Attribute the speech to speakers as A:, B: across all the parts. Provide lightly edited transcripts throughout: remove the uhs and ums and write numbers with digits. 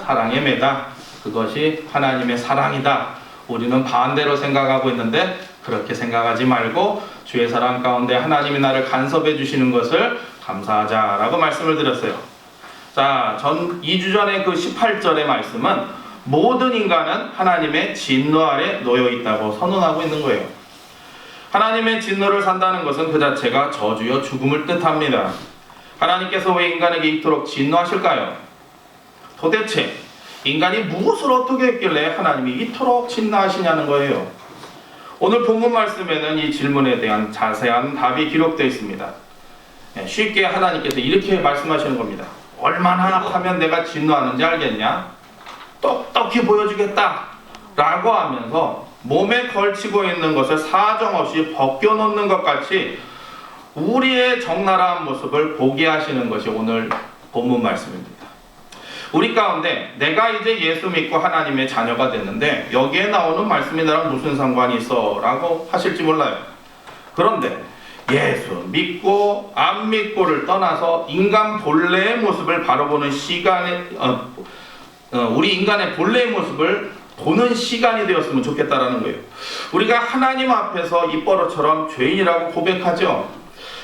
A: 사랑에 매다. 그것이 하나님의 사랑이다. 우리는 반대로 생각하고 있는데 그렇게 생각하지 말고 주의 사랑 가운데 하나님이 나를 간섭해 주시는 것을 감사하자라고 말씀을 드렸어요. 자, 전 2주 전에 그 18절의 말씀은 모든 인간은 하나님의 진노 아래 놓여 있다고 선언하고 있는 거예요. 하나님의 진노를 산다는 것은 그 자체가 저주여 죽음을 뜻합니다. 하나님께서 왜 인간에게 이토록 진노하실까요? 도대체 인간이 무엇을 어떻게 했길래 하나님이 이토록 진노하시냐는 거예요. 오늘 본문 말씀에는 이 질문에 대한 자세한 답이 기록되어 있습니다. 쉽게 하나님께서 이렇게 말씀하시는 겁니다. 얼마나 하면 내가 진노하는지 알겠냐? 똑똑히 보여주겠다 라고 하면서 몸에 걸치고 있는 것을 사정없이 벗겨놓는 것 같이 우리의 적나라한 모습을 보게 하시는 것이 오늘 본문 말씀입니다. 우리 가운데 내가 이제 예수 믿고 하나님의 자녀가 됐는데 여기에 나오는 말씀이 나랑 무슨 상관이 있어? 라고 하실지 몰라요. 그런데 예수 믿고 안 믿고를 떠나서 인간 본래의 모습을 바라보는 시간에 우리 인간의 본래의 모습을 보는 시간이 되었으면 좋겠다라는 거예요. 우리가 하나님 앞에서 입버릇처럼 죄인이라고 고백하죠.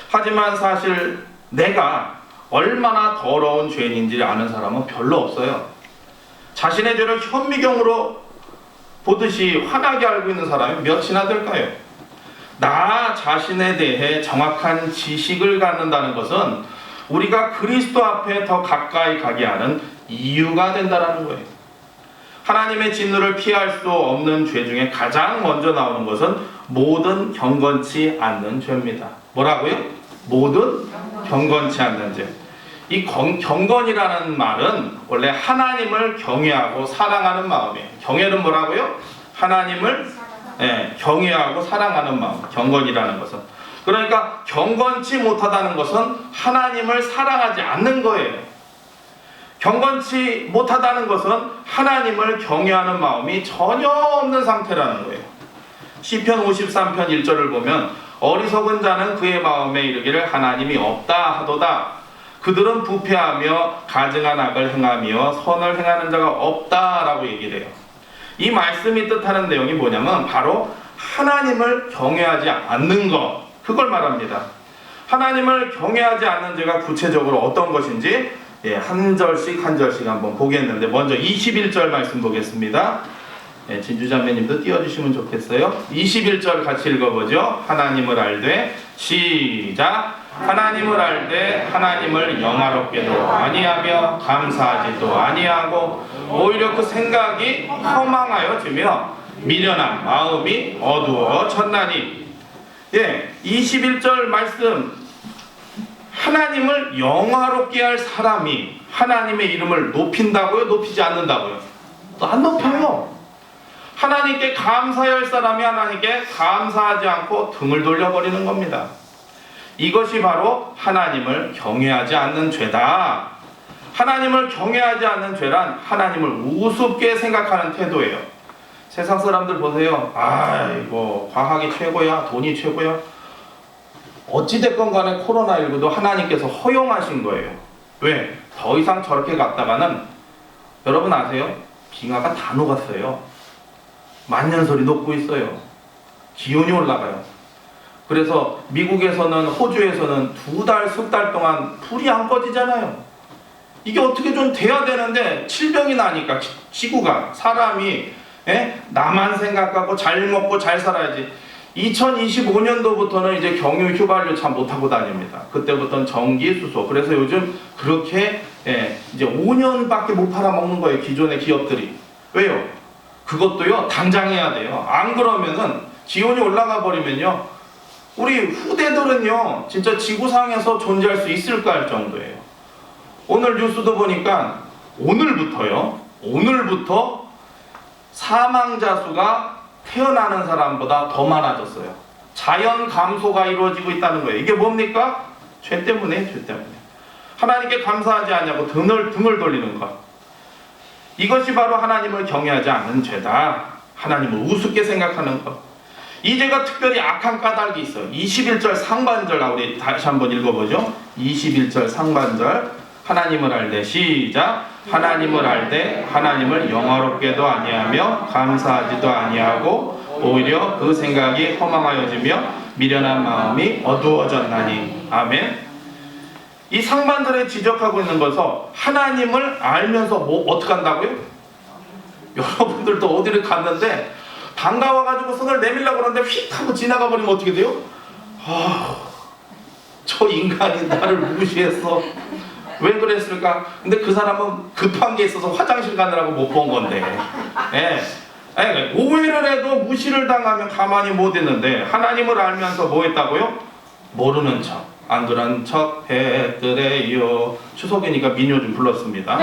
A: 하지만 사실 내가 얼마나 더러운 죄인인지 아는 사람은 별로 없어요. 자신의 죄를 현미경으로 보듯이 환하게 알고 있는 사람이 몇이나 될까요? 나 자신에 대해 정확한 지식을 갖는다는 것은 우리가 그리스도 앞에 더 가까이 가게 하는 이유가 된다는 거예요. 하나님의 진노를 피할 수 없는 죄 중에 가장 먼저 나오는 것은 모든 경건치 않는 죄입니다. 뭐라고요? 모든 경건치 않는 죄. 이 경건이라는 말은 원래 하나님을 경외하고 사랑하는 마음이에요. 경외는 뭐라고요? 하나님을 경외하고 사랑하는 마음. 경건이라는 것은. 그러니까 경건치 못하다는 것은 하나님을 사랑하지 않는 거예요. 경건치 못하다는 것은 하나님을 경외하는 마음이 전혀 없는 상태라는 거예요. 시편 53편 1절을 보면 어리석은 자는 그의 마음에 이르기를 하나님이 없다 하도다. 그들은 부패하며 가증한 악을 행하며 선을 행하는 자가 없다라고 얘기를 해요. 이 말씀이 뜻하는 내용이 뭐냐면 바로 하나님을 경외하지 않는 것, 그걸 말합니다. 하나님을 경외하지 않는 죄가 구체적으로 어떤 것인지 한 절씩 한번 보겠는데 먼저 21절 말씀 보겠습니다. 진주자매님도 띄워주시면 좋겠어요. 21절 같이 읽어보죠. 하나님을 알되 시작. 하나님을 알되 하나님을 영화롭게도 아니하며 감사하지도 아니하고 오히려 그 생각이 허망하여지며 미련한 마음이 어두워졌나니. 21절 말씀, 하나님을 영화롭게 할 사람이 하나님의 이름을 높인다고요? 높이지 않는다고요? 또 안 높여요. 하나님께 감사해야 할 사람이 하나님께 감사하지 않고 등을 돌려버리는 겁니다. 이것이 바로 하나님을 경외하지 않는 죄다. 하나님을 경외하지 않는 죄란 하나님을 우습게 생각하는 태도예요. 세상 사람들 보세요. 아이고 과학이 최고야, 돈이 최고야. 어찌됐건 간에 코로나19도 하나님께서 허용하신 거예요. 왜? 더 이상 저렇게 갔다가는 여러분 아세요? 빙하가 다 녹았어요. 만년설이 녹고 있어요. 기온이 올라가요. 그래서 미국에서는, 호주에서는 2달, 3달 동안 불이 안 꺼지잖아요. 이게 어떻게 좀 돼야 되는데 질병이 나니까 지구가, 사람이 나만 생각하고 잘 먹고 잘 살아야지. 2025년도부터는 이제 경유 휘발유 차 못 타고 다닙니다. 그때부터는 전기, 수소. 그래서 요즘 그렇게 이제 5년밖에 못 팔아먹는 거예요. 기존의 기업들이. 왜요? 그것도요 당장 해야 돼요. 안 그러면은 기온이 올라가 버리면요 우리 후대들은요 진짜 지구상에서 존재할 수 있을까 할 정도예요. 오늘 뉴스도 보니까 오늘부터 사망자 수가 태어나는 사람보다 더 많아졌어요. 자연 감소가 이루어지고 있다는 거예요. 이게 뭡니까? 죄 때문에. 하나님께 감사하지 않냐고 등을 돌리는 것. 이것이 바로 하나님을 경외하지 않는 죄다. 하나님을 우습게 생각하는 것. 이 죄가 특별히 악한 까닭이 있어요. 21절 상반절 우리 다시 한번 읽어보죠. 21절 상반절 하나님을 알되 시작. 하나님을 알 때 하나님을 영화롭게도 아니하며 감사하지도 아니하고 오히려 그 생각이 허망하여지며 미련한 마음이 어두워졌나니. 아멘. 이 상반들에 지적하고 있는 것은 하나님을 알면서 어떻게 한다고요? 여러분들도 어디를 갔는데 반가워가지고 손을 내밀려고 그러는데 휙 하고 지나가 버리면 어떻게 돼요? 저 인간이 나를 무시했어. 왜 그랬을까? 근데 그 사람은 급한 게 있어서 화장실 가느라고 못 본 건데. 오해를 해도 무시를 당하면 가만히 못 있는데 하나님을 알면서 뭐 했다고요? 모르는 척, 안 그런 척 했더래요. 추석이니까 민요 좀 불렀습니다.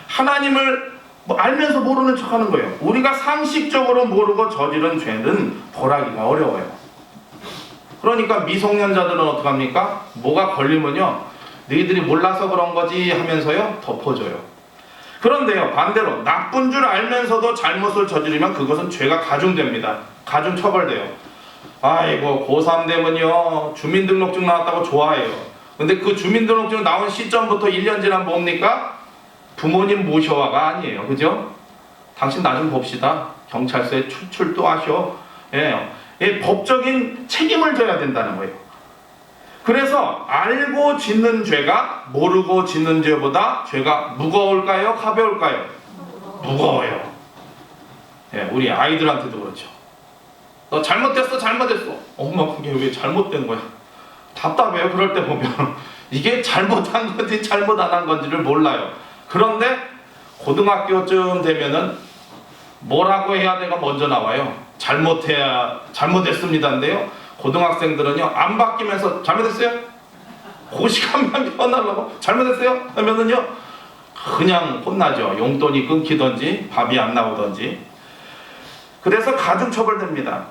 A: 하나님을 알면서 모르는 척 하는 거예요. 우리가 상식적으로 모르고 저지른 죄는 벌하기가 어려워요. 그러니까 미성년자들은 어떡합니까? 뭐가 걸리면요, 너희들이 몰라서 그런 거지 하면서요 덮어줘요. 그런데요, 반대로 나쁜 줄 알면서도 잘못을 저지르면 그것은 죄가 가중됩니다. 가중 처벌돼요. 아이고, 고3 되면요 주민등록증 나왔다고 좋아해요. 근데 그 주민등록증 나온 시점부터 1년 지나면 뭡니까? 부모님 모셔와가 아니에요. 그죠? 당신 나 좀 봅시다. 경찰서에 출두하셔. 법적인 책임을 져야 된다는 거예요. 그래서 알고 짓는 죄가 모르고 짓는 죄보다 죄가 무거울까요? 가벼울까요? 무거워요. 우리 아이들한테도 그렇죠. 너 잘못됐어. 엄마, 그게 왜 잘못된 거야? 답답해요. 그럴 때 보면 이게 잘못한 건지 잘못 안 한 건지를 몰라요. 그런데 고등학교쯤 되면은 뭐라고 해야 돼가 먼저 나와요. 잘못했습니다인데요. 고등학생들은요 안 바뀌면서 잘못했어요? 그 시간만 변하려고 잘못했어요? 하면은요 그냥 혼나죠. 용돈이 끊기든지 밥이 안 나오든지. 그래서 가중처벌됩니다.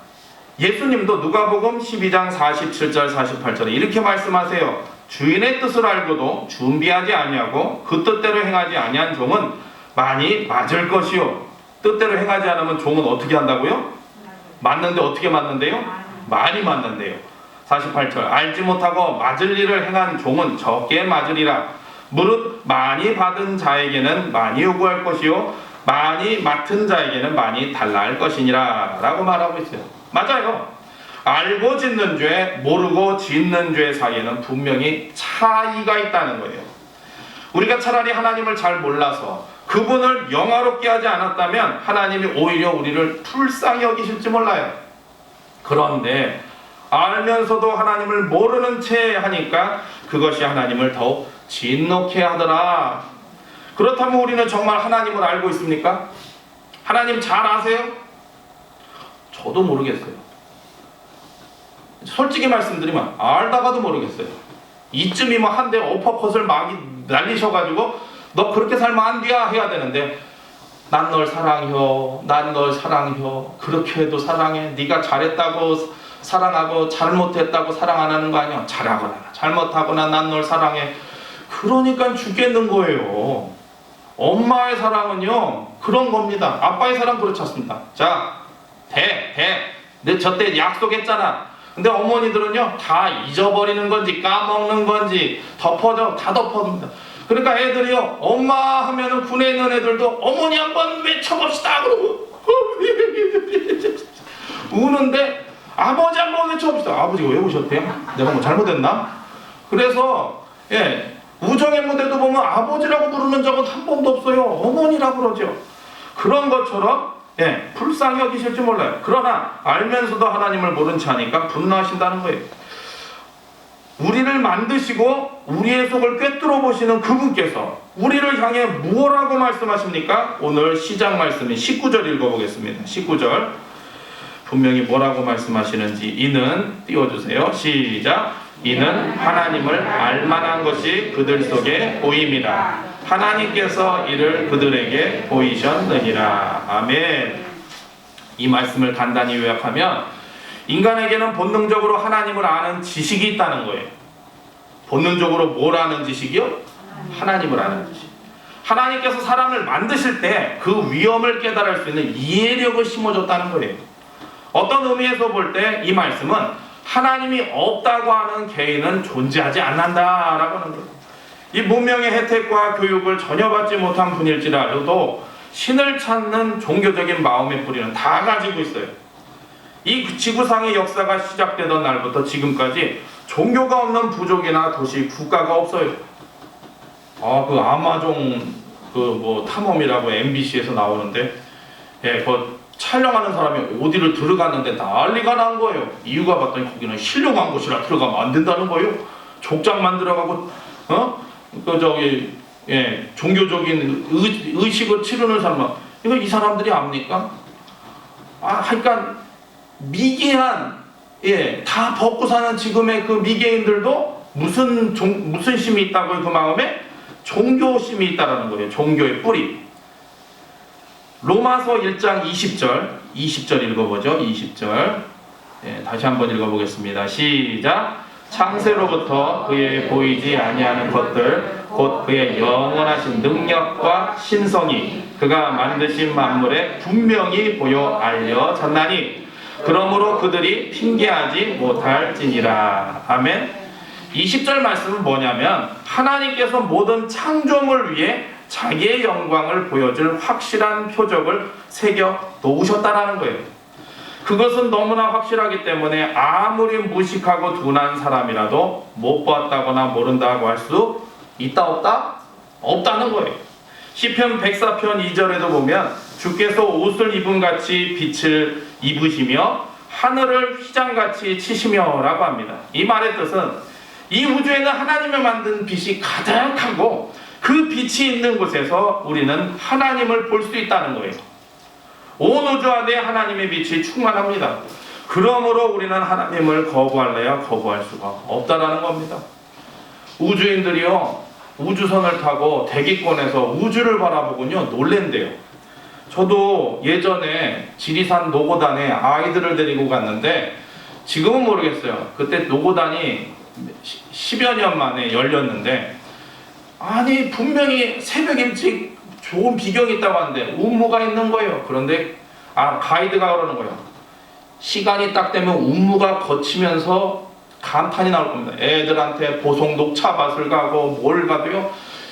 A: 예수님도 누가복음 12장 47절 48절에 이렇게 말씀하세요. 주인의 뜻을 알고도 준비하지 아니하고 그 뜻대로 행하지 아니한 종은 많이 맞을 것이요. 뜻대로 행하지 않으면 종은 어떻게 한다고요? 맞는데 어떻게 맞는데요? 많이 맞는데요. 48절 알지 못하고 맞을 일을 행한 종은 적게 맞으리라. 무릇 많이 받은 자에게는 많이 요구할 것이요 많이 맡은 자에게는 많이 달라 할 것이니라 라고 말하고 있어요. 맞아요. 알고 짓는 죄, 모르고 짓는 죄 사이에는 분명히 차이가 있다는 거예요. 우리가 차라리 하나님을 잘 몰라서 그분을 영화롭게 하지 않았다면 하나님이 오히려 우리를 불쌍히 여기실지 몰라요. 그런데 알면서도 하나님을 모르는 채 하니까 그것이 하나님을 더욱 진노케 하더라. 그렇다면 우리는 정말 하나님을 알고 있습니까? 하나님 잘 아세요? 저도 모르겠어요. 솔직히 말씀드리면 알다가도 모르겠어요. 이쯤이면 한 대 어퍼컷을 막 날리셔가지고 너 그렇게 살면 안 돼 해야 되는데 난 널 사랑혀. 난 널 사랑혀. 그렇게 해도 사랑해. 네가 잘했다고 사랑하고 잘못했다고 사랑 안 하는 거 아니야? 잘하거나 잘못하거나 난 널 사랑해. 그러니까 죽겠는 거예요. 엄마의 사랑은요 그런 겁니다. 아빠의 사랑 그렇지 않습니다. 자, 내 저때 약속했잖아. 근데 어머니들은요 다 잊어버리는 건지 까먹는 건지 다 덮어줍니다. 그러니까 애들이요 엄마 하면은 군에 있는 애들도 어머니 한번 외쳐봅시다 그러고 우는데 아버지 한번 외쳐봅시다. 아버지가 왜 우셨대요? 내가 뭐 잘못했나? 그래서 우정의 무대도 보면 아버지라고 부르는 적은 한 번도 없어요. 어머니라고 그러죠. 그런 것처럼 불쌍히 여기실지 몰라요. 그러나 알면서도 하나님을 모른 채 하니까 분노하신다는 거예요. 우리를 만드시고 우리의 속을 꿰뚫어 보시는 그분께서 우리를 향해 무엇라고 말씀하십니까? 오늘 시작 말씀인 19절 읽어보겠습니다. 19절 분명히 뭐라고 말씀하시는지 이는 띄워주세요. 시작. 이는 하나님을 알만한 것이 그들 속에 보임이라. 하나님께서 이를 그들에게 보이셨느니라. 아멘. 이 말씀을 간단히 요약하면 인간에게는 본능적으로 하나님을 아는 지식이 있다는 거예요. 본능적으로 뭘 아는 지식이요? 하나님을 아는 지식. 하나님께서 사람을 만드실 때 그 위험을 깨달을 수 있는 이해력을 심어줬다는 거예요. 어떤 의미에서 볼 때 이 말씀은 하나님이 없다고 하는 개인은 존재하지 않는다라고 하는 거예요. 이 문명의 혜택과 교육을 전혀 받지 못한 분일지라도 신을 찾는 종교적인 마음의 뿌리는 다 가지고 있어요. 이 지구상의 역사가 시작되던 날부터 지금까지 종교가 없는 부족이나 도시, 국가가 없어요. 그 아마존 탐험이라고 MBC에서 나오는데, 그 촬영하는 사람이 어디를 들어갔는데 난리가 난 거예요. 이유가 봤더니 거기는 신령한 곳이라 들어가면 안 된다는 거예요. 족장만 들어가고, 종교적인 의식을 치르는 사람, 이거 이 사람들이 압니까? 그러니까 미개한, 다 벗고 사는 지금의 그 미개인들도 무슨 심이 있다고요? 그 마음에 종교심이 있다라는 거예요. 종교의 뿌리. 로마서 1장 20절 읽어보죠. 20절. 다시 한번 읽어보겠습니다. 시작. 창세로부터 그의 보이지 아니하는 것들 곧 그의 영원하신 능력과 신성이 그가 만드신 만물에 분명히 보여 알려졌나니 그러므로 그들이 핑계하지 못할지니라. 아멘. 20절 말씀은 뭐냐면 하나님께서 모든 창조물을 위해 자기의 영광을 보여줄 확실한 표적을 새겨 놓으셨다는 거예요. 그것은 너무나 확실하기 때문에 아무리 무식하고 둔한 사람이라도 못 보았다거나 모른다고 할 수 있다 없다? 없다는 거예요. 시편 104편 2절에도 보면 주께서 옷을 입은 같이 빛을 입으시며 하늘을 휘장같이 치시며 라고 합니다. 이 말의 뜻은 이 우주에는 하나님의 만든 빛이 가득하고 그 빛이 있는 곳에서 우리는 하나님을 볼 수 있다는 거예요. 온 우주 안에 하나님의 빛이 충만합니다. 그러므로 우리는 하나님을 거부할래야 거부할 수가 없다라는 겁니다. 우주인들이요, 우주선을 타고 대기권에서 우주를 바라보군요, 놀랜대요. 저도 예전에 지리산 노고단에 아이들을 데리고 갔는데 지금은 모르겠어요. 그때 노고단이 10여 년 만에 열렸는데 분명히 새벽 일찍 좋은 비경이 있다고 하는데 운무가 있는 거예요. 그런데 가이드가 그러는 거예요. 시간이 딱 되면 운무가 거치면서 감탄이 나올 겁니다. 애들한테 보송 녹차밭을 가고 뭘 가도요.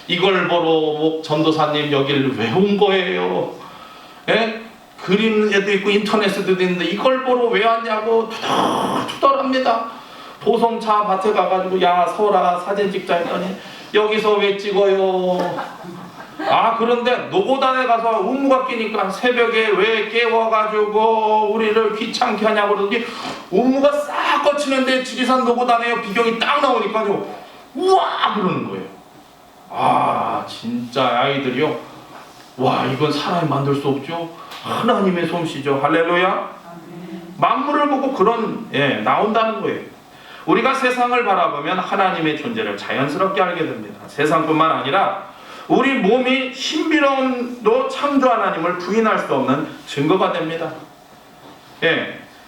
A: 이걸 보러 전도사님 여기를 왜 온 거예요? 그림에도 있고 인터넷에도 있는데 이걸 보러 왜 왔냐고 투덜투덜합니다. 보송차 밭에 가가지고 야 서라 사진 찍자 했더니 여기서 왜 찍어요? 그런데 노고단에 가서 운무가 끼니까 새벽에 왜 깨워가지고 우리를 귀찮게 하냐고 그러더니 운무가 싹 거치는데 지리산 노고단에 비경이 딱 나오니까요 우와 그러는 거예요. 진짜 아이들이요, 와 이건 사람이 만들 수 없죠. 하나님의 솜씨죠. 할렐루야. 만물을 보고 그런 나온다는 거예요. 우리가 세상을 바라보면 하나님의 존재를 자연스럽게 알게 됩니다. 세상뿐만 아니라 우리 몸이 신비로움도 창조 하나님을 부인할 수 없는 증거가 됩니다.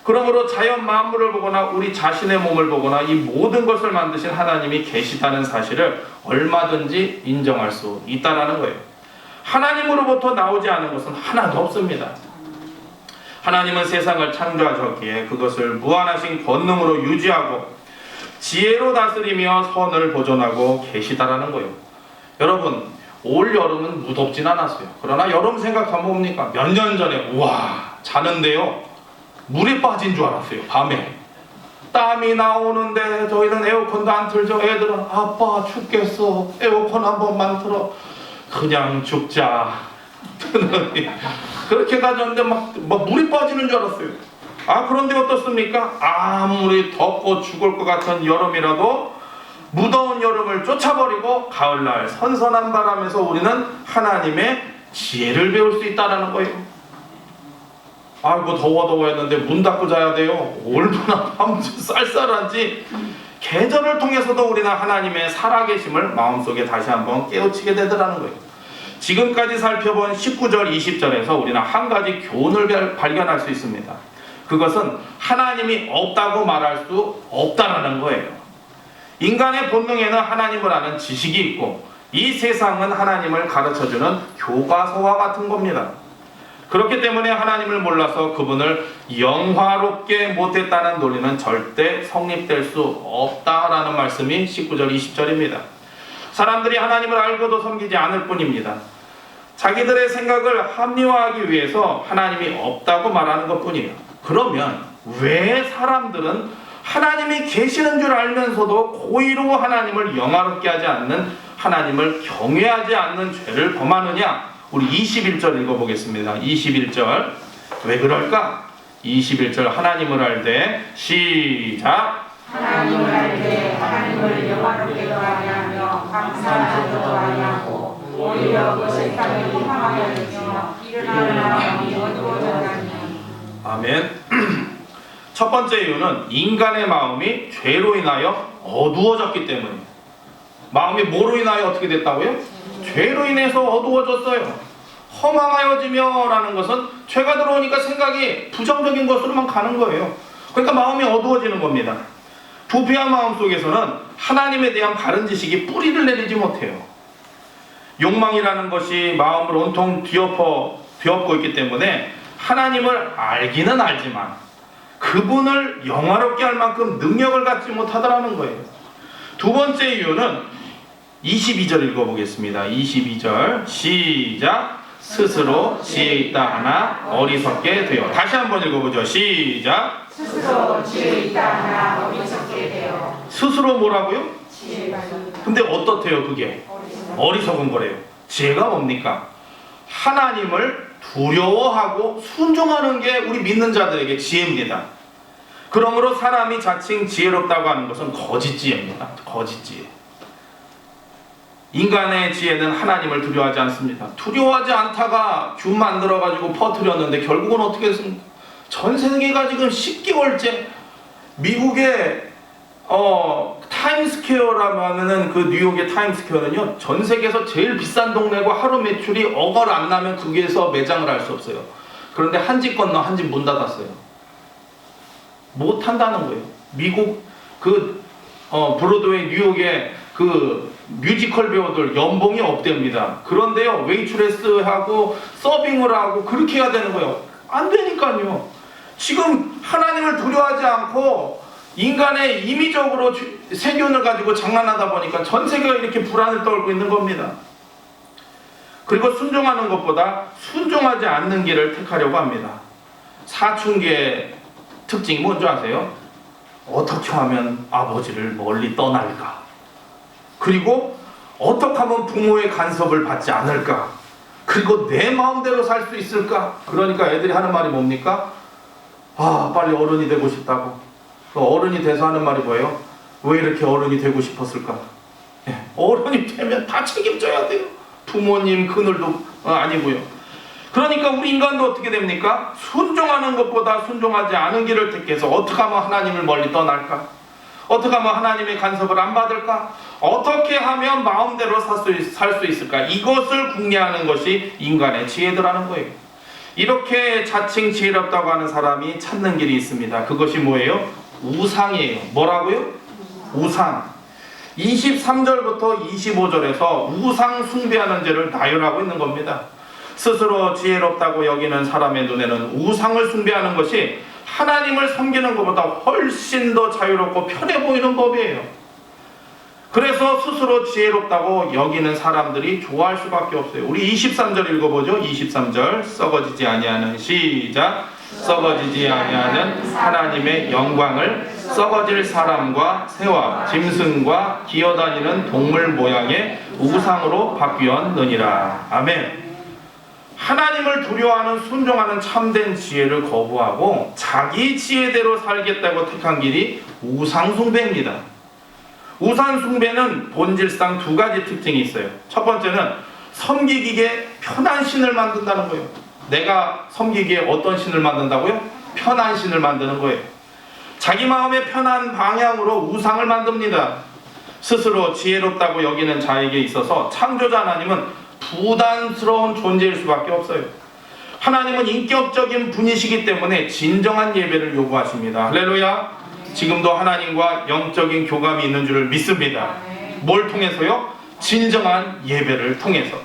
A: 그러므로 자연 만물을 보거나 우리 자신의 몸을 보거나 이 모든 것을 만드신 하나님이 계시다는 사실을 얼마든지 인정할 수 있다는 거예요. 하나님으로부터 나오지 않은 것은 하나도 없습니다. 하나님은 세상을 창조하셨기에 그것을 무한하신 권능으로 유지하고 지혜로 다스리며 선을 보존하고 계시다라는 거예요. 여러분, 올 여름은 무덥진 않았어요. 그러나 여름 생각하면 뭡니까? 몇 년 전에 우와 자는데요 물에 빠진 줄 알았어요. 밤에 땀이 나오는데 저희는 에어컨도 안 틀죠. 애들은 아빠 춥겠어 에어컨 한 번만 틀어. 그냥 죽자 그렇게 가졌는데 막 물이 빠지는 줄 알았어요. 그런데 어떻습니까? 아무리 덥고 죽을 것 같은 여름이라도 무더운 여름을 쫓아버리고 가을날 선선한 바람에서 우리는 하나님의 지혜를 배울 수 있다는 거예요. 더워 했는데 문 닫고 자야 돼요. 얼마나 쌀쌀한지. 계절을 통해서도 우리는 하나님의 살아계심을 마음속에 다시 한번 깨우치게 되더라는 거예요. 지금까지 살펴본 19절 20절에서 우리는 한 가지 교훈을 발견할 수 있습니다. 그것은 하나님이 없다고 말할 수 없다는 거예요. 인간의 본능에는 하나님을 아는 지식이 있고 이 세상은 하나님을 가르쳐주는 교과서와 같은 겁니다. 그렇기 때문에 하나님을 몰라서 그분을 영화롭게 못했다는 논리는 절대 성립될 수 없다라는 말씀이 19절 20절입니다. 사람들이 하나님을 알고도 섬기지 않을 뿐입니다. 자기들의 생각을 합리화하기 위해서 하나님이 없다고 말하는 것뿐이에요. 그러면 왜 사람들은 하나님이 계시는 줄 알면서도 고의로 하나님을 영화롭게 하지 않는, 하나님을 경외하지 않는 죄를 범하느냐? 우리 21절 읽어보겠습니다. 21절. 왜 그럴까? 21절 하나님을 알되 시작.
B: 하나님을 알되 하나님을 영화롭게도 아니하며 감사하지도 아니하고 오히려 그 세상을 험하게 여기며 일어나는 마음이 어두워졌나니.
A: 아멘. 첫 번째 이유는 인간의 마음이 죄로 인하여 어두워졌기 때문입니다. 마음이 뭐로 인하여 어떻게 됐다고요? 죄로 인해서 어두워졌어요. 허망하여지며 라는 것은 죄가 들어오니까 생각이 부정적인 것으로만 가는 거예요. 그러니까 마음이 어두워지는 겁니다. 부패한 마음 속에서는 하나님에 대한 바른 지식이 뿌리를 내리지 못해요. 욕망이라는 것이 마음을 온통 뒤엎고 있기 때문에 하나님을 알기는 알지만 그분을 영화롭게 할 만큼 능력을 갖지 못하더라는 거예요. 두 번째 이유는 22절 읽어보겠습니다. 22절 시작. 스스로 지혜 있다 하나 어리석게 되어. 다시 한번 읽어보죠. 시작.
B: 스스로 지혜 있다 하나 어리석게 되어.
A: 스스로 뭐라고요?
B: 지혜가.
A: 근데 어떻대요 그게? 어리석은 거래요. 지혜가 뭡니까? 하나님을 두려워하고 순종하는 게 우리 믿는 자들에게 지혜입니다. 그러므로 사람이 자칭 지혜롭다고 하는 것은 거짓 지혜입니다. 거짓 지혜. 인간의 지혜는 하나님을 두려워하지 않습니다. 두려워하지 않다가 균 만들어가지고 퍼뜨렸는데 결국은 어떻게 했습니까? 전 세계가 지금 10개월째 미국의 타임스퀘어라고 하면은 그 뉴욕의 타임스퀘어는요 전 세계에서 제일 비싼 동네고 하루 매출이 억을 안 나면 거기에서 매장을 할 수 없어요. 그런데 한 집 건너 한 집 문 닫았어요. 못 한다는 거예요. 미국 브로드웨이 뉴욕의 그 뮤지컬 배우들 연봉이 없답니다. 그런데요 웨이트레스하고 서빙을 하고 그렇게 해야 되는 거예요. 안 되니까요. 지금 하나님을 두려워하지 않고 인간의 임의적으로 세균을 가지고 장난하다 보니까 전 세계가 이렇게 불안을 떨고 있는 겁니다. 그리고 순종하는 것보다 순종하지 않는 길을 택하려고 합니다. 사춘기의 특징이 뭔지 아세요? 어떻게 하면 아버지를 멀리 떠날까? 그리고 어떻게 하면 부모의 간섭을 받지 않을까? 그리고 내 마음대로 살 수 있을까? 그러니까 애들이 하는 말이 뭡니까? 빨리 어른이 되고 싶다고. 어른이 돼서 하는 말이 뭐예요? 왜 이렇게 어른이 되고 싶었을까? 어른이 되면 다 책임져야 돼요. 부모님 그늘도 아니고요. 그러니까 우리 인간도 어떻게 됩니까? 순종하는 것보다 순종하지 않은 길을 택해서 어떻게 하면 하나님을 멀리 떠날까? 어떻게 하면 하나님의 간섭을 안 받을까? 어떻게 하면 마음대로 살 수 있을까? 이것을 궁리하는 것이 인간의 지혜더라는 거예요. 이렇게 자칭 지혜롭다고 하는 사람이 찾는 길이 있습니다. 그것이 뭐예요? 우상이에요. 뭐라고요? 우상. 23절부터 25절에서 우상 숭배하는 죄를 나열하고 있는 겁니다. 스스로 지혜롭다고 여기는 사람의 눈에는 우상을 숭배하는 것이 하나님을 섬기는 것보다 훨씬 더 자유롭고 편해 보이는 법이에요. 그래서 스스로 지혜롭다고 여기는 사람들이 좋아할 수밖에 없어요. 우리 23절 읽어보죠. 23절 썩어지지 아니하는 시작. 썩어지지 아니하는 하나님의 영광을 썩어질 사람과 새와 짐승과 기어다니는 동물 모양의 우상으로 바뀌었느니라. 아멘. 하나님을 두려워하는 순종하는 참된 지혜를 거부하고 자기 지혜대로 살겠다고 택한 길이 우상 숭배입니다. 우상 숭배는 본질상 두 가지 특징이 있어요. 첫 번째는 섬기기에 편한 신을 만든다는 거예요. 내가 섬기기에 어떤 신을 만든다고요? 편한 신을 만드는 거예요. 자기 마음의 편한 방향으로 우상을 만듭니다. 스스로 지혜롭다고 여기는 자에게 있어서 창조자 하나님은 부담스러운 존재일 수밖에 없어요. 하나님은 인격적인 분이시기 때문에 진정한 예배를 요구하십니다. 할렐루야. 지금도 하나님과 영적인 교감이 있는 줄을 믿습니다. 뭘 통해서요? 진정한 예배를 통해서.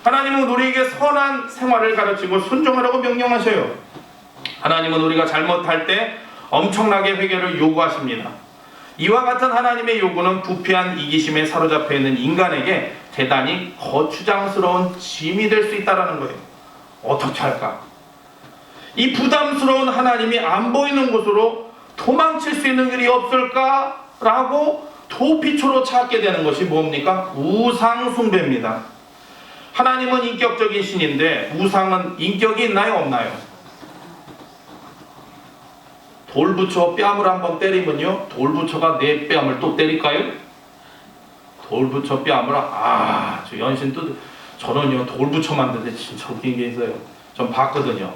A: 하나님은 우리에게 선한 생활을 가르치고 순종하라고 명령하셔요. 하나님은 우리가 잘못할 때 엄청나게 회개를 요구하십니다. 이와 같은 하나님의 요구는 부패한 이기심에 사로잡혀 있는 인간에게 대단히 거추장스러운 짐이 될 수 있다는 거예요. 어떻게 할까? 이 부담스러운 하나님이 안 보이는 곳으로 도망칠 수 있는 길이 없을까라고 도피처로 찾게 되는 것이 뭡니까? 우상 숭배입니다. 하나님은 인격적인 신인데 우상은 인격이 있나요? 없나요? 돌부처 뺨을 한번 때리면요, 돌부처가 내 뺨을 또 때릴까요? 돌부처 뺨을 저 연신 또 저는요 돌부처 만드는데 진짜 웃긴 게 있어요. 전 봤거든요.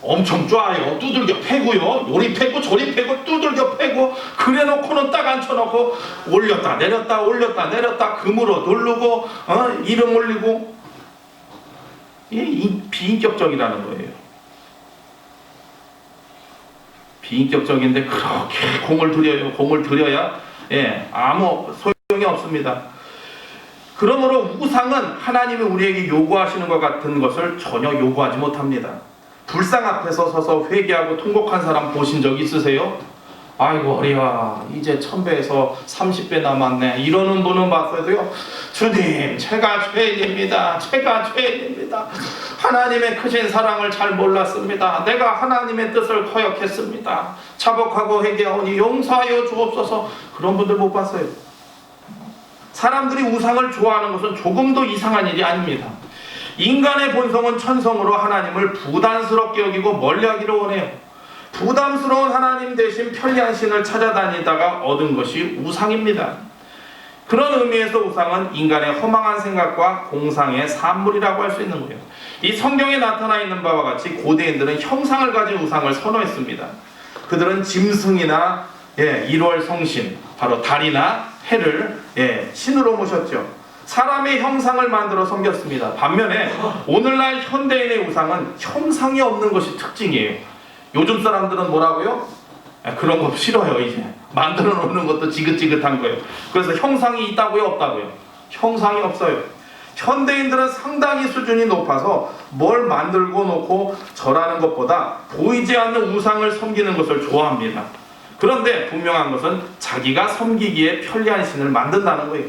A: 엄청 쫙요, 두들겨 패고요, 요리 패고 저리 패고 두들겨 패고 그래놓고는 딱 앉혀놓고 올렸다 내렸다 올렸다 내렸다 금으로 누르고 이름 올리고, 이게 비인격적이라는 거예요. 비인격적인데 그렇게 공을 들여야 아무 소용이 없습니다. 그러므로 우상은 하나님이 우리에게 요구하시는 것 같은 것을 전혀 요구하지 못합니다. 불상 앞에서 서서 회개하고 통곡한 사람 보신 적 있으세요? 아이고 허리야, 이제 1000배에서 30배 남았네 이러는 분은 봤어도요, 주님 제가 죄인입니다. 제가 죄인입니다. 하나님의 크신 사랑을 잘 몰랐습니다. 내가 하나님의 뜻을 거역했습니다. 자복하고 회개하오니 용서하여 주옵소서. 그런 분들 못 봤어요. 사람들이 우상을 좋아하는 것은 조금도 이상한 일이 아닙니다. 인간의 본성은 천성으로 하나님을 부담스럽게 여기고 멀리하기를 원해요. 부담스러운 하나님 대신 편리한 신을 찾아다니다가 얻은 것이 우상입니다. 그런 의미에서 우상은 인간의 허망한 생각과 공상의 산물이라고 할 수 있는 거예요. 이 성경에 나타나 있는 바와 같이 고대인들은 형상을 가진 우상을 선호했습니다. 그들은 짐승이나 1월 성신, 바로 달이나 해를 신으로 모셨죠. 사람의 형상을 만들어 섬겼습니다. 반면에 오늘날 현대인의 우상은 형상이 없는 것이 특징이에요. 요즘 사람들은 뭐라고요? 그런 거 싫어요. 이제 만들어 놓는 것도 지긋지긋한 거예요. 그래서 형상이 있다고요? 없다고요? 형상이 없어요. 현대인들은 상당히 수준이 높아서 뭘 만들고 놓고 절하는 것보다 보이지 않는 우상을 섬기는 것을 좋아합니다. 그런데 분명한 것은 자기가 섬기기에 편리한 신을 만든다는 거예요.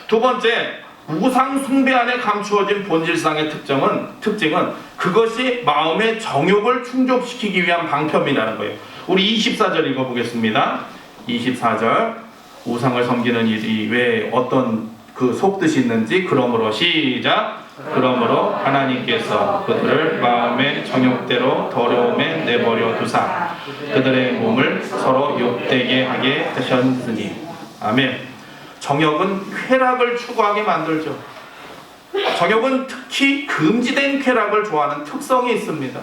A: 두 번째, 우상 숭배 안에 감추어진 본질상의 특징은 그것이 마음의 정욕을 충족시키기 위한 방편이라는 거예요. 우리 24절 읽어보겠습니다. 24절, 우상을 섬기는 일이 왜 어떤 그 속뜻이 있는지. 그러므로 시작. 그러므로 하나님께서 그들을 마음의 정욕대로 더러움에 내버려 두사 그들의 몸을 서로 욕되게 하게 하셨으니. 아멘. 정욕은 쾌락을 추구하게 만들죠. 정욕은 특히 금지된 쾌락을 좋아하는 특성이 있습니다.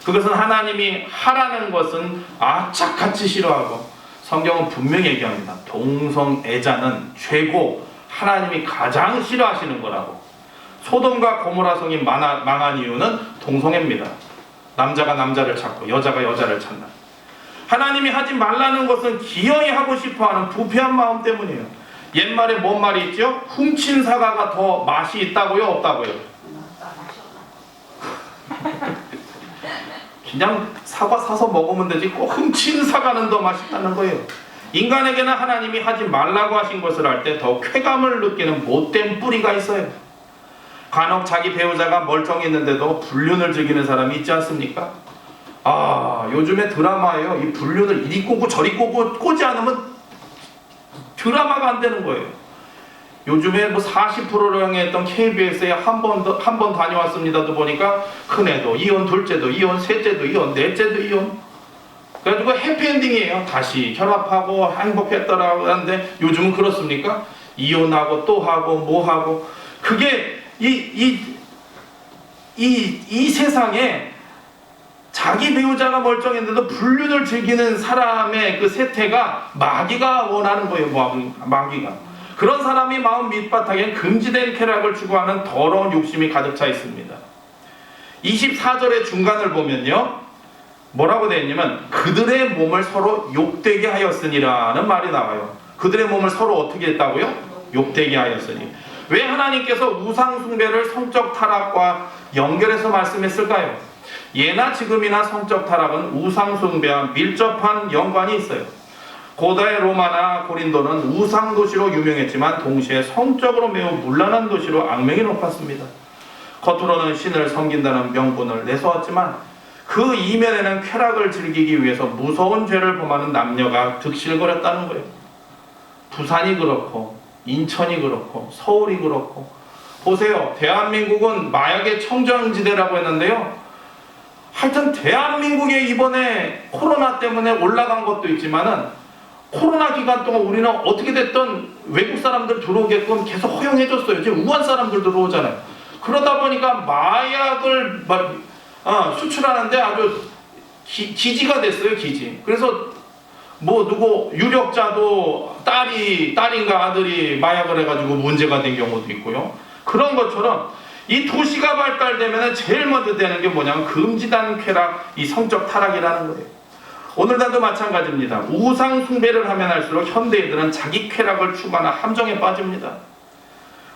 A: 그것은 하나님이 하라는 것은 악착같이 싫어하고, 성경은 분명히 얘기합니다. 동성애자는 죄고 하나님이 가장 싫어하시는 거라고. 소돔과 고모라 성이 망한 이유는 동성애입니다. 남자가 남자를 찾고 여자가 여자를 찾는, 하나님이 하지 말라는 것은 기어이 하고 싶어하는 부패한 마음 때문이에요. 옛말에 뭔 말이 있죠? 훔친 사과가 더 맛이 있다고요? 없다고요? 그냥 사과 사서 먹으면 되지 꼭 훔친 사과는 더 맛있다는 거예요. 인간에게는 하나님이 하지 말라고 하신 것을 할 때 더 쾌감을 느끼는 못된 뿌리가 있어요. 간혹 자기 배우자가 멀쩡했는데도 불륜을 즐기는 사람이 있지 않습니까? 요즘에 드라마예요. 이 불륜을 이리 꼬고 저리 꼬고 꼬지 않으면 드라마가 안 되는 거예요. 요즘에 뭐 40%를 향했던 KBS에 한 번 다녀왔습니다도 보니까 큰애도 이혼, 둘째도 이혼, 셋째도 이혼, 넷째도 이혼. 그래가지고 해피엔딩이에요. 다시 결합하고 행복했더라고 하는데 요즘은 그렇습니까? 이혼하고 또 하고 뭐 하고. 그게 이 세상에 자기 배우자가 멀쩡했는데도 불륜을 즐기는 사람의 그 세태가 마귀가 원하는 거예요. 마귀가. 그런 사람이 마음 밑바닥에 금지된 쾌락을 추구하는 더러운 욕심이 가득 차 있습니다. 24절의 중간을 보면요, 뭐라고 되어 있냐면 그들의 몸을 서로 욕되게 하였으니라는 말이 나와요. 그들의 몸을 서로 어떻게 했다고요? 욕되게 하였으니. 왜 하나님께서 우상 숭배를 성적 타락과 연결해서 말씀했을까요? 예나 지금이나 성적 타락은 우상 숭배와 밀접한 연관이 있어요. 고대 로마나 고린도는 우상 도시로 유명했지만 동시에 성적으로 매우 문란한 도시로 악명이 높았습니다. 겉으로는 신을 섬긴다는 명분을 내세웠지만 그 이면에는 쾌락을 즐기기 위해서 무서운 죄를 범하는 남녀가 득실거렸다는 거예요. 부산이 그렇고 인천이 그렇고 서울이 그렇고 보세요. 대한민국은 마약의 청정지대라고 했는데요. 하여튼 대한민국에 이번에 코로나 때문에 올라간 것도 있지만은 코로나 기간 동안 우리는 어떻게 됐든 외국 사람들 들어오게끔 계속 허용해줬어요. 지금 우한 사람들 들어오잖아요. 그러다 보니까 마약을 수출하는데 아주 기지가 됐어요. 기지. 그래서 뭐 누구 유력자도 딸인가 아들이 마약을 해가지고 문제가 된 경우도 있고요. 그런 것처럼 이 도시가 발달되면 제일 먼저 되는 게 뭐냐면 금지단 쾌락, 이 성적 타락이라는 거예요. 오늘날도 마찬가지입니다. 우상 숭배를 하면 할수록 현대인들은 자기 쾌락을 추구하는 함정에 빠집니다.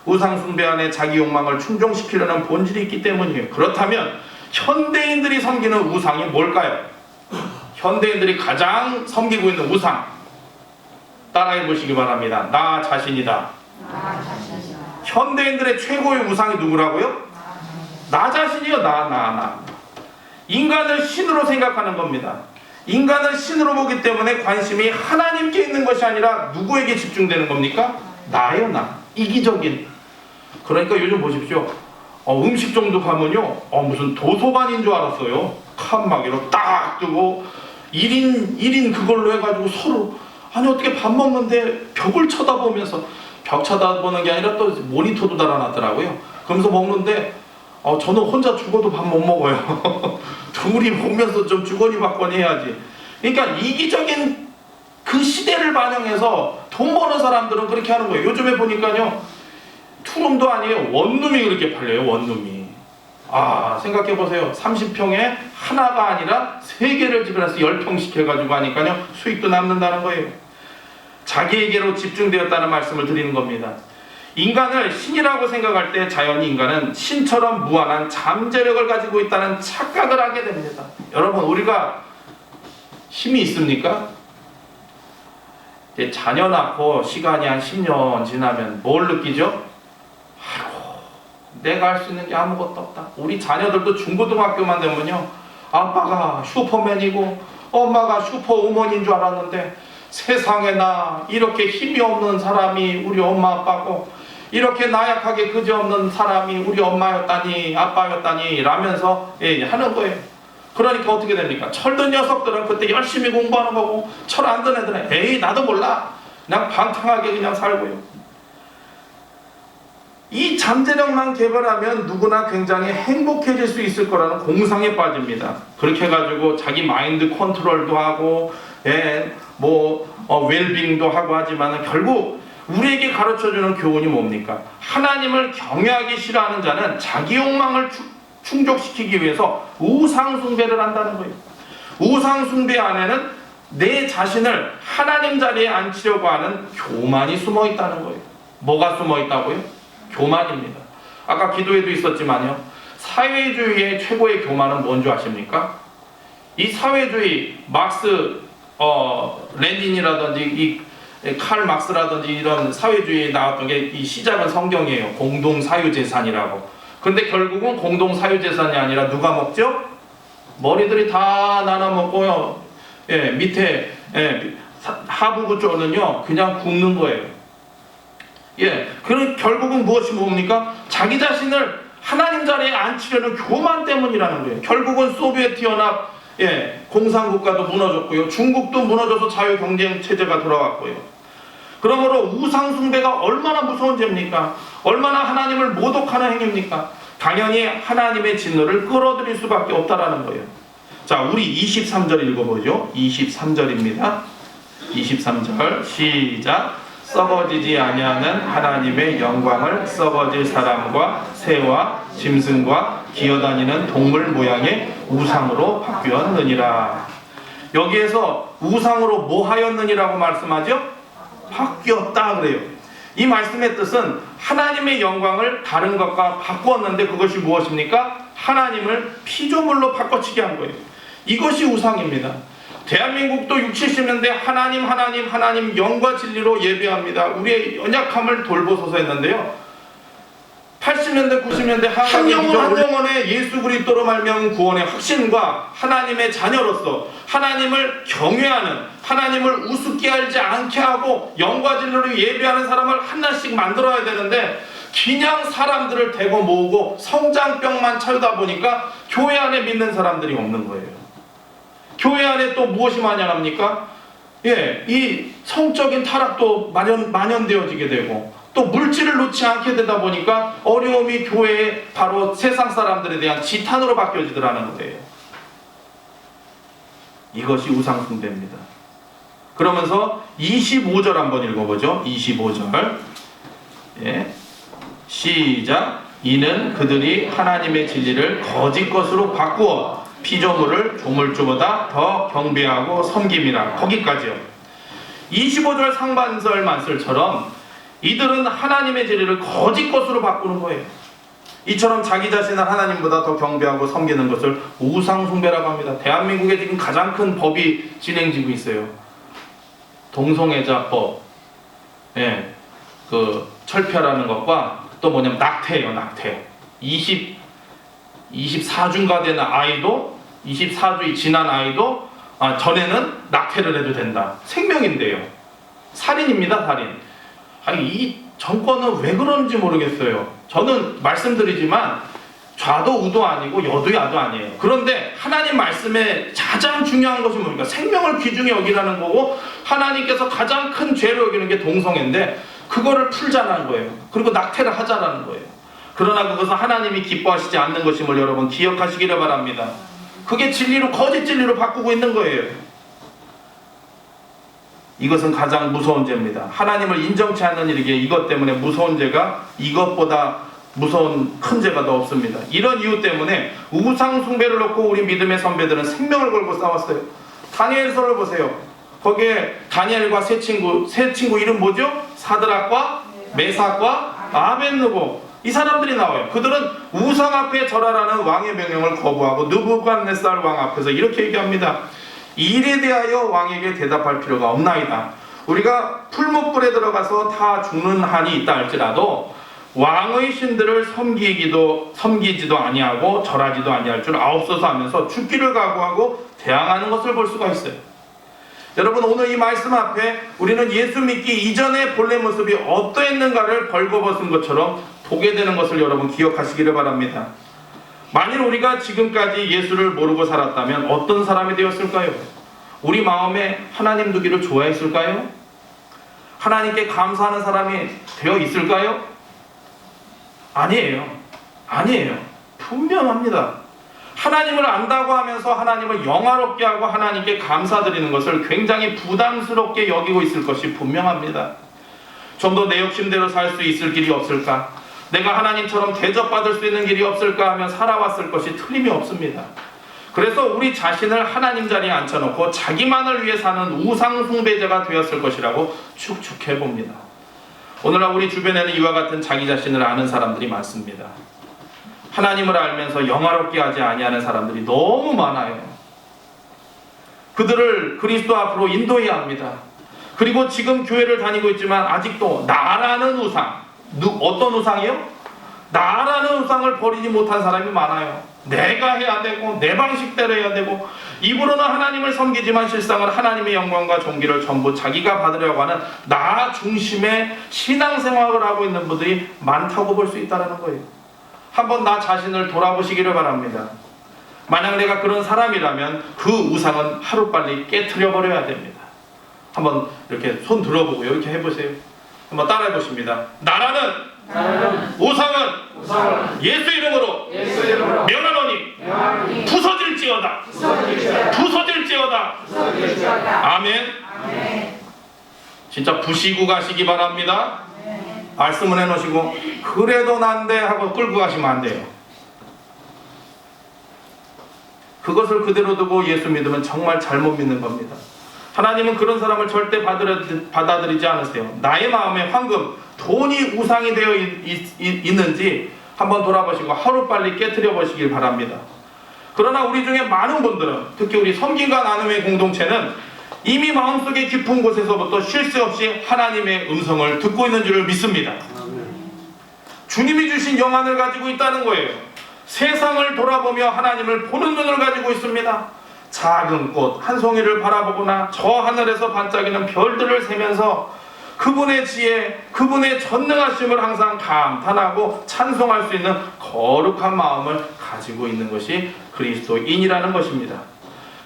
A: 우상 숭배 안에 자기 욕망을 충족시키려는 본질이 있기 때문이에요. 그렇다면 현대인들이 섬기는 우상이 뭘까요? 현대인들이 가장 섬기고 있는 우상 따라해 보시기 바랍니다. 나 자신이다. 현대인들의 최고의 우상이 누구라고요? 나 자신이요. 나. 인간을 신으로 생각하는 겁니다. 인간을 신으로 보기 때문에 관심이 하나님께 있는 것이 아니라 누구에게 집중되는 겁니까? 나요. 나. 이기적인. 그러니까 요즘 보십시오. 음식점도 가면요. 무슨 도서관인 줄 알았어요. 칸막이로 딱 뜨고 1인 그걸로 해가지고 서로 아니 어떻게 밥 먹는데 벽을 쳐다보면서 벽 쳐다보는 게 아니라 또 모니터도 달아놨더라고요. 그러면서 먹는데 저는 혼자 죽어도 밥 못 먹어요. 둘이 보면서 좀 주거니 받거니 해야지. 그러니까 이기적인 그 시대를 반영해서 돈 버는 사람들은 그렇게 하는 거예요. 요즘에 보니까요. 투룸도 아니에요. 원룸이 그렇게 팔려요. 원룸이. 생각해보세요. 30평에 하나가 아니라 3개를 집어넣어서 10평씩 해가지고 하니까요. 수익도 남는다는 거예요. 자기에게로 집중되었다는 말씀을 드리는 겁니다. 인간을 신이라고 생각할 때 자연히 인간은 신처럼 무한한 잠재력을 가지고 있다는 착각을 하게 됩니다. 여러분, 우리가 힘이 있습니까? 이제 자녀 낳고 시간이 한 10년 지나면 뭘 느끼죠? 내가 할 수 있는 게 아무것도 없다. 우리 자녀들도 중고등학교만 되면요. 아빠가 슈퍼맨이고 엄마가 슈퍼우먼인 줄 알았는데 세상에 나 이렇게 힘이 없는 사람이 우리 엄마 아빠고 이렇게 나약하게 그지없는 사람이 우리 엄마였다니 아빠였다니 라면서 하는 거예요. 그러니까 어떻게 됩니까? 철든 녀석들은 그때 열심히 공부하는 거고 철 안 든 애들은 에이 나도 몰라 그냥 방탕하게 그냥 살고요. 이 잠재력만 개발하면 누구나 굉장히 행복해질 수 있을 거라는 공상에 빠집니다. 그렇게 해가지고 자기 마인드 컨트롤도 하고 웰빙도 하고 하지만 결국 우리에게 가르쳐주는 교훈이 뭡니까? 하나님을 경외하기 싫어하는 자는 자기 욕망을 충족시키기 위해서 우상 숭배를 한다는 거예요. 우상 숭배 안에는 내 자신을 하나님 자리에 앉히려고 하는 교만이 숨어 있다는 거예요. 뭐가 숨어 있다고요? 교만입니다. 아까 기도에도 있었지만요. 사회주의의 최고의 교만은 뭔지 아십니까? 이 사회주의 막스 렌닌이라든지 칼 막스라든지 이런 사회주의에 나왔던 게 이 시작은 성경이에요. 공동사유재산이라고. 근데 결국은 공동사유재산이 아니라 누가 먹죠? 머리들이 다 나눠 먹고요. 밑에 하부부 쪽은요 그냥 굽는 거예요. 그럼 결국은 무엇이 뭡니까? 자기 자신을 하나님 자리에 앉히려는 교만 때문이라는 거예요. 결국은 소비에트 연합 공산국가도 무너졌고요. 중국도 무너져서 자유경쟁체제가 돌아왔고요. 그러므로 우상숭배가 얼마나 무서운 죄입니까? 얼마나 하나님을 모독하는 행위입니까? 당연히 하나님의 진노를 끌어들일 수밖에 없다라는 거예요. 자, 우리 23절 읽어보죠. 23절입니다. 23절 시작. 썩어지지 아니하는 하나님의 영광을 썩어질 사람과 새와 짐승과 기어다니는 동물 모양의 우상으로 바뀌었느니라. 여기에서 우상으로 뭐 하였느니라고 말씀하죠? 바뀌었다 그래요. 이 말씀의 뜻은 하나님의 영광을 다른 것과 바꾸었는데 그것이 무엇입니까? 하나님을 피조물로 바꿔치게 한 거예요. 이것이 우상입니다. 대한민국도 60, 70년대 하나님 영과 진리로 예배합니다. 우리의 연약함을 돌보소서 했는데요. 80년대, 90년대 한 영혼의 예수 그리스도로 말미암은 구원의 확신과 하나님의 자녀로서 하나님을 경외하는, 하나님을 우습게 알지 않게 하고 영과 진리로 예배하는 사람을 하나씩 만들어야 되는데, 그냥 사람들을 대거 모으고 성장병만 차리다 보니까 교회 안에 믿는 사람들이 없는 거예요. 교회 안에 또 무엇이 만연합니까? 이 성적인 타락도 만연되어지게 되고, 또 물질을 놓지 않게 되다 보니까 어려움이 교회에 바로 세상 사람들에 대한 지탄으로 바뀌어지더라는 거예요. 이것이 우상숭배입니다. 그러면서 25절 한번 읽어보죠. 25절. 시작. 이는 그들이 하나님의 진리를 거짓 것으로 바꾸어 피조물을 조물주보다 더 경배하고 섬김이라. 거기까지요. 25절 상반절 말씀처럼 이들은 하나님의 진리를 거짓 것으로 바꾸는 거예요. 이처럼 자기 자신을 하나님보다 더 경배하고 섬기는 것을 우상숭배라고 합니다. 대한민국에 지금 가장 큰 법이 진행되고 있어요. 동성애자법, 그 철폐라는 것과 또 뭐냐면 낙태예요. 낙태. 24주가 되는 아이도, 24주이 지난 아이도 전에는 낙태를 해도 된다. 생명인데요. 살인입니다. 살인. 아니, 이 정권은 왜 그런지 모르겠어요. 저는 말씀드리지만 좌도 우도 아니고 여도 야도 아니에요. 그런데 하나님 말씀에 가장 중요한 것이 뭡니까? 생명을 귀중히 여기라는 거고, 하나님께서 가장 큰 죄로 여기는 게 동성애인데 그거를 풀자는 거예요. 그리고 낙태를 하자라는 거예요. 그러나 그것은 하나님이 기뻐하시지 않는 것임을 여러분 기억하시기를 바랍니다. 그게 진리로, 거짓 진리로 바꾸고 있는 거예요. 이것은 가장 무서운 죄입니다. 하나님을 인정치 않는 일이기에 이것 때문에 무서운 죄가 이것보다 무서운 큰 죄가 더 없습니다. 이런 이유 때문에 우상 숭배를 놓고 우리 믿음의 선배들은 생명을 걸고 싸웠어요. 다니엘서를 보세요. 거기에 다니엘과 세 친구 이름 뭐죠? 사드락과 메삭과 아벳느고, 이 사람들이 나와요. 그들은 우상 앞에 절하라는 왕의 명령을 거부하고 느부갓네살 왕 앞에서 이렇게 얘기합니다. 이 일에 대하여 왕에게 대답할 필요가 없나이다. 우리가 풀무불에 들어가서 다 죽는 한이 있다 할지라도 왕의 신들을 섬기지도 아니하고 절하지도 아니할 줄 아옵소서 하면서 죽기를 각오하고 대항하는 것을 볼 수가 있어요. 여러분, 오늘 이 말씀 앞에 우리는 예수 믿기 이전의 본래 모습이 어떠했는가를 벌거벗은 것처럼 보게 되는 것을 여러분 기억하시기를 바랍니다. 만일 우리가 지금까지 예수를 모르고 살았다면 어떤 사람이 되었을까요? 우리 마음에 하나님 두기를 좋아했을까요? 하나님께 감사하는 사람이 되어 있을까요? 아니에요. 분명합니다. 하나님을 안다고 하면서 하나님을 영화롭게 하고 하나님께 감사드리는 것을 굉장히 부담스럽게 여기고 있을 것이 분명합니다. 좀 더 내 욕심대로 살 수 있을 길이 없을까? 내가 하나님처럼 대접받을 수 있는 길이 없을까 하며 살아왔을 것이 틀림이 없습니다. 그래서 우리 자신을 하나님 자리에 앉혀놓고 자기만을 위해 사는 우상숭배자가 되었을 것이라고 추측해봅니다. 오늘날 우리 주변에는 이와 같은 자기 자신을 아는 사람들이 많습니다. 하나님을 알면서 영화롭게 하지 아니하는 사람들이 너무 많아요. 그들을 그리스도 앞으로 인도해야 합니다. 그리고 지금 교회를 다니고 있지만 아직도 나라는 우상, 어떤 우상이요? 나라는 우상을 버리지 못한 사람이 많아요. 내가 해야 되고 내 방식대로 해야 되고, 입으로는 하나님을 섬기지만 실상은 하나님의 영광과 존귀를 전부 자기가 받으려고 하는 나 중심의 신앙생활을 하고 있는 분들이 많다고 볼 수 있다는 거예요. 한번 나 자신을 돌아보시기를 바랍니다. 만약 내가 그런 사람이라면 그 우상은 하루빨리 깨트려 버려야 됩니다. 한번 이렇게 손 들어보고 이렇게 해보세요. 한번 따라해 보십니다. 나라는 우상은 예수 이름으로 명하노니 부서질지어다. 아멘. 진짜 부시고 가시기 바랍니다. 말씀을 해놓으시고 그래도 난데 하고 끌고 가시면 안 돼요. 그것을 그대로 두고 예수 믿으면 정말 잘못 믿는 겁니다. 하나님은 그런 사람을 절대 받아들이지 않으세요. 나의 마음에 황금, 돈이 우상이 되어 있는지 한번 돌아보시고 하루빨리 깨트려 보시길 바랍니다. 그러나 우리 중에 많은 분들은, 특히 우리 섬김과 나눔의 공동체는 이미 마음속의 깊은 곳에서부터 쉴 새 없이 하나님의 음성을 듣고 있는 줄을 믿습니다. 주님이 주신 영안을 가지고 있다는 거예요. 세상을 돌아보며 하나님을 보는 눈을 가지고 있습니다. 작은 꽃 한 송이를 바라보거나 저 하늘에서 반짝이는 별들을 세면서 그분의 지혜, 그분의 전능하심을 항상 감탄하고 찬송할 수 있는 거룩한 마음을 가지고 있는 것이 그리스도인이라는 것입니다.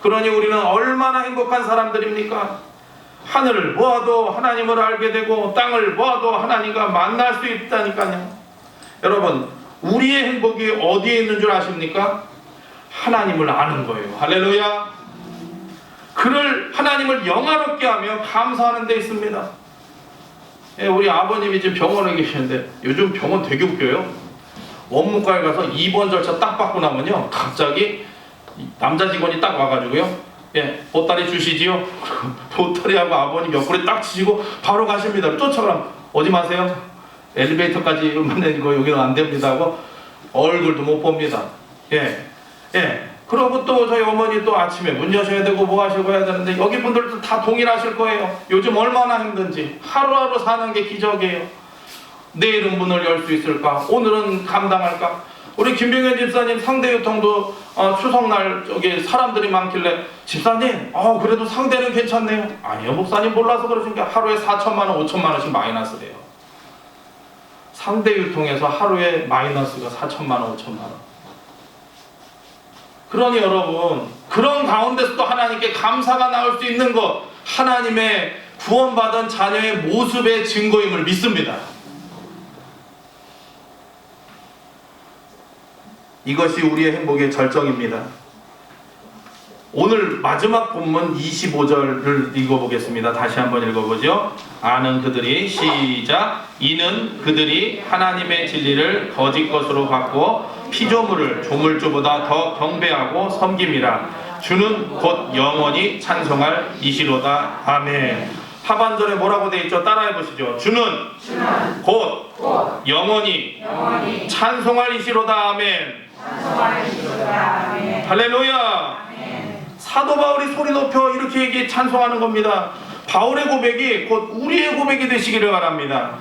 A: 그러니 우리는 얼마나 행복한 사람들입니까? 하늘을 보아도 하나님을 알게 되고 땅을 보아도 하나님과 만날 수 있다니까요. 여러분, 우리의 행복이 어디에 있는 줄 아십니까? 하나님을 아는 거예요. 할렐루야. 그를, 하나님을 영화롭게 하며 감사하는 데 있습니다. 예, 우리 아버님이 지금 병원에 계시는데 요즘 병원 되게 웃겨요. 원무과에 가서 입원 절차 딱 받고 나면요, 갑자기 남자 직원이 딱 와가지고요, 예, 보따리 주시지요? 보따리하고 아버님 옆구리 딱 치시고 바로 가십니다. 쫓아가면 어디 마세요? 엘리베이터까지 만드는 거 여기는 안 됩니다 하고 얼굴도 못 봅니다. 예, 예. 그러고 또 저희 어머니 또 아침에 문 여셔야 되고 뭐 하시고 해야 되는데 여기 분들도 다 동일하실 거예요. 요즘 얼마나 힘든지 하루하루 사는 게 기적이에요. 내일은 문을 열 수 있을까? 오늘은 감당할까? 우리 김병현 집사님 상대유통도 추석날 저기 사람들이 많길래 집사님 그래도 상대는 괜찮네요. 아니요, 목사님 몰라서 그러신게 하루에 4천만 원 5천만 원씩 마이너스래요. 상대유통에서 하루에 마이너스가 4천만 원 5천만 원. 그러니 여러분, 그런 가운데서도 하나님께 감사가 나올 수 있는 것, 하나님의 구원받은 자녀의 모습의 증거임을 믿습니다. 이것이 우리의 행복의 절정입니다. 오늘 마지막 본문 25절을 읽어보겠습니다. 다시 한번 읽어보죠. 아는 그들이, 시작. 이는 그들이 하나님의 진리를 거짓 것으로 받고 피조물을 조물주보다 더 경배하고 섬김이라. 주는 곧 영원히 찬송할 이시로다. 아멘. 하반절에 뭐라고 되어 있죠? 따라해 보시죠. 주는 곧 영원히 찬송할 이시로다. 아멘. 할렐루야. 사도 바울이 소리 높여 이렇게 찬송하는 겁니다. 바울의 고백이 곧 우리의 고백이 되시기를 바랍니다.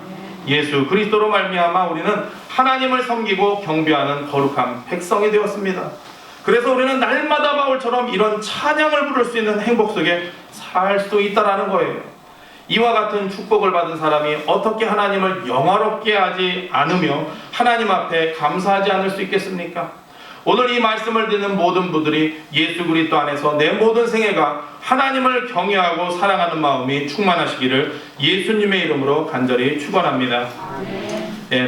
A: 예수 그리스도로 말미암아 우리는 하나님을 섬기고 경배하는 거룩한 백성이 되었습니다. 그래서 우리는 날마다 바울처럼 이런 찬양을 부를 수 있는 행복 속에 살 수 있다라는 거예요. 이와 같은 축복을 받은 사람이 어떻게 하나님을 영화롭게 하지 않으며 하나님 앞에 감사하지 않을 수 있겠습니까? 오늘 이 말씀을 듣는 모든 분들이 예수 그리스도 안에서 내 모든 생애가 하나님을 경외하고 사랑하는 마음이 충만하시기를 예수님의 이름으로 간절히 축원합니다. 예,